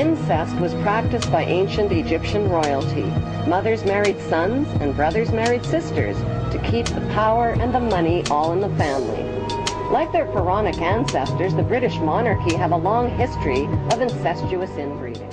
Incest was practiced by ancient Egyptian royalty. Mothers married sons and brothers married sisters to keep the power and the money all in the family. Like their pharaonic ancestors, the British monarchy have a long history of incestuous inbreeding.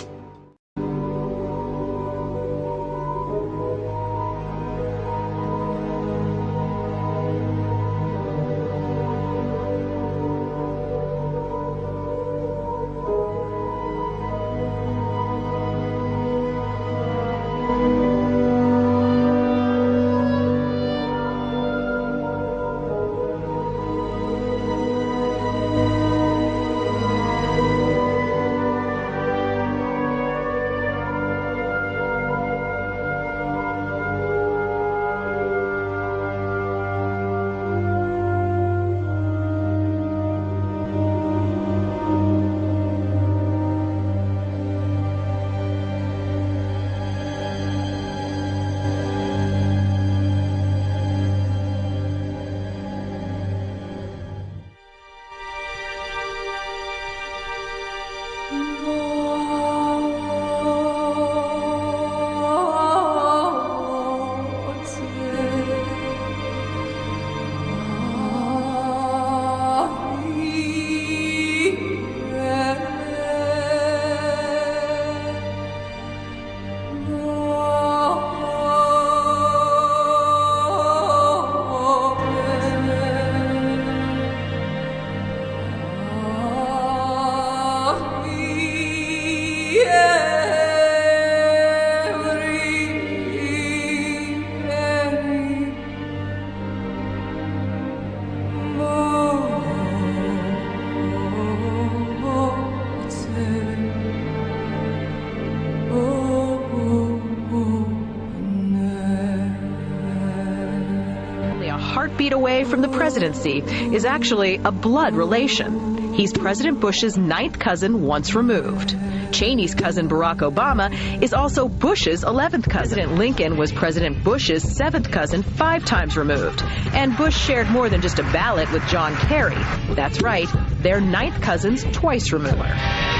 Feet away from the presidency is actually a blood relation. He's President Bush's ninth cousin once removed. Cheney's cousin Barack Obama is also Bush's 11th cousin. President Lincoln was President Bush's 7th cousin 5 times removed. And Bush shared more than just a ballot with John Kerry. That's right, they're ninth cousins twice removed.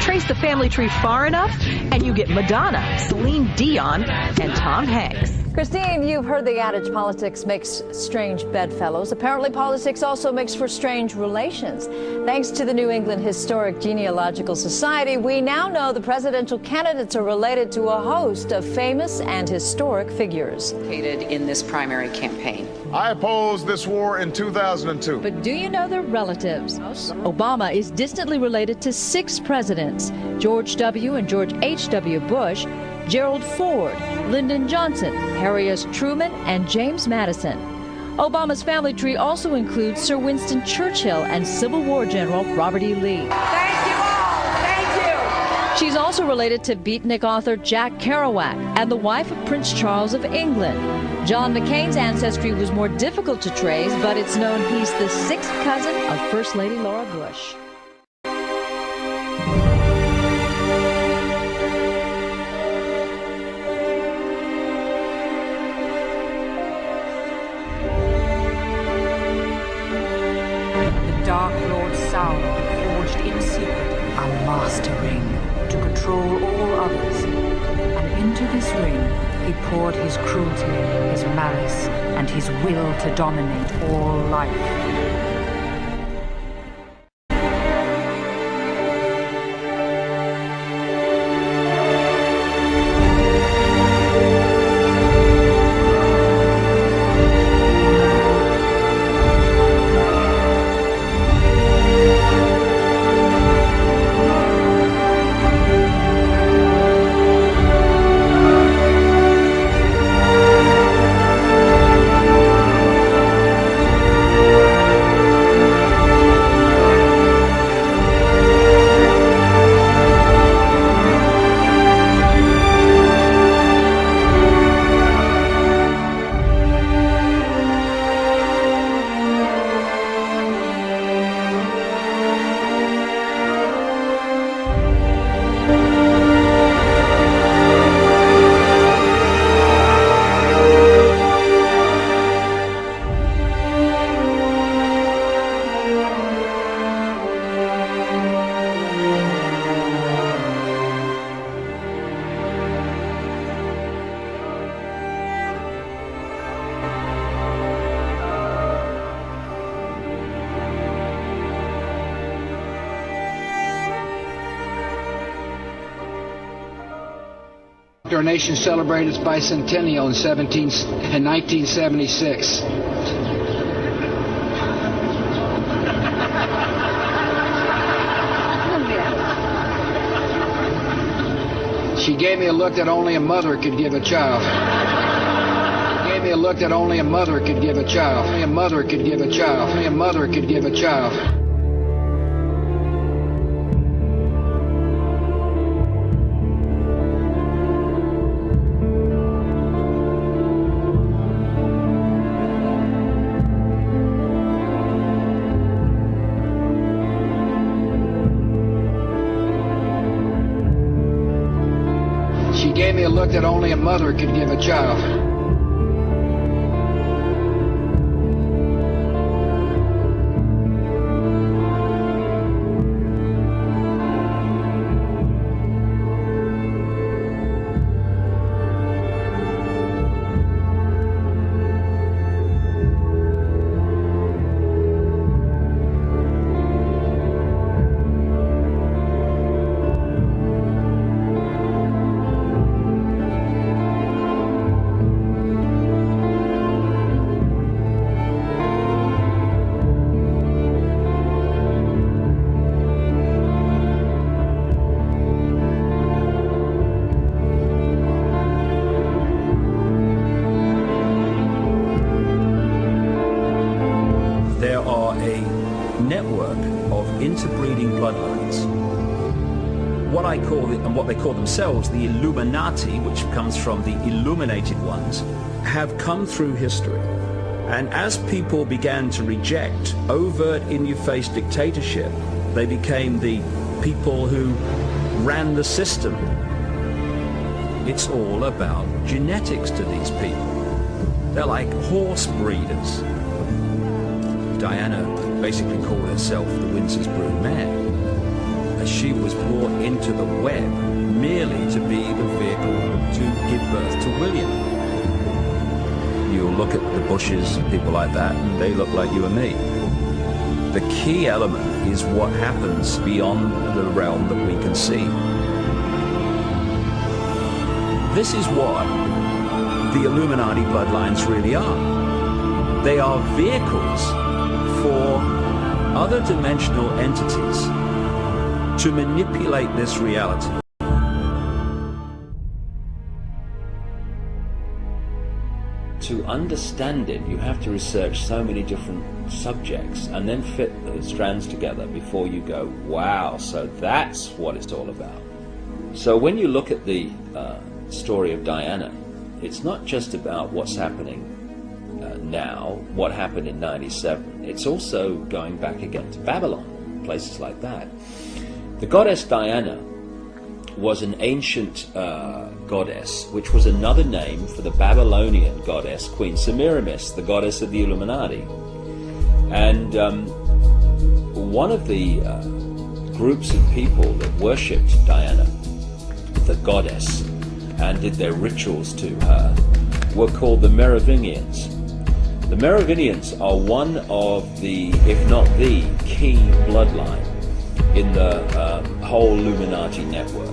Trace the family tree far enough, and you get Madonna, Celine Dion, and Tom Hanks. Christine, you've heard the adage politics makes strange bedfellows. Apparently politics also makes for strange relations. Thanks to the New England Historic Genealogical Society, we now know the presidential candidates are related to a host of famous and historic figures. In this primary campaign. I opposed this war in 2002. But do you know their relatives? Obama is distantly related to 6 presidents: George W. and George H.W. Bush, Gerald Ford, Lyndon Johnson, Harry S. Truman, and James Madison. Obama's family tree also includes Sir Winston Churchill and Civil War General Robert E. Lee. Thank you all. Thank you. She's also related to beatnik author Jack Kerouac and the wife of Prince Charles of England. John McCain's ancestry was more difficult to trace, but it's known he's the 6th cousin of First Lady Laura Bush. Dark Lord Sauron forged in secret a master ring to control all others. And into this ring he poured his cruelty, his malice, and his will to dominate all life. Our nation celebrated its bicentennial in 1976. She gave me a look that only a mother could give a child. She gave me a look that only a mother could give a child. Only a mother could give a child. Only a mother could give a child. She gave me a look that only a mother could give a child. interbreeding bloodlines. What I call and what they call themselves, the Illuminati, which comes from the illuminated ones, have come through history. And as people began to reject overt, in-your-face dictatorship, they became the people who ran the system. It's all about genetics to these people. They're like horse breeders. Diana basically called herself the Windsor's brood mare, as she was brought into the web merely to be the vehicle to give birth to William. You look at the Bushes and people like that, and they look like you and me. The key element is what happens beyond the realm that we can see. This is what the Illuminati bloodlines really are. They are vehicles for other dimensional entities to manipulate this reality. To understand it, you have to research so many different subjects and then fit the strands together before you go, wow, so that's what it's all about. So when you look at the story of Diana, it's not just about what's happening now, what happened in 97. It's also going back again to Babylon, places like that. The goddess Diana was an ancient goddess, which was another name for the Babylonian goddess Queen Semiramis, the goddess of the Illuminati. And one of the groups of people that worshipped Diana, the goddess, and did their rituals to her, were called the Merovingians. The Merovingians are one of the, if not the, key bloodline in the whole Illuminati network.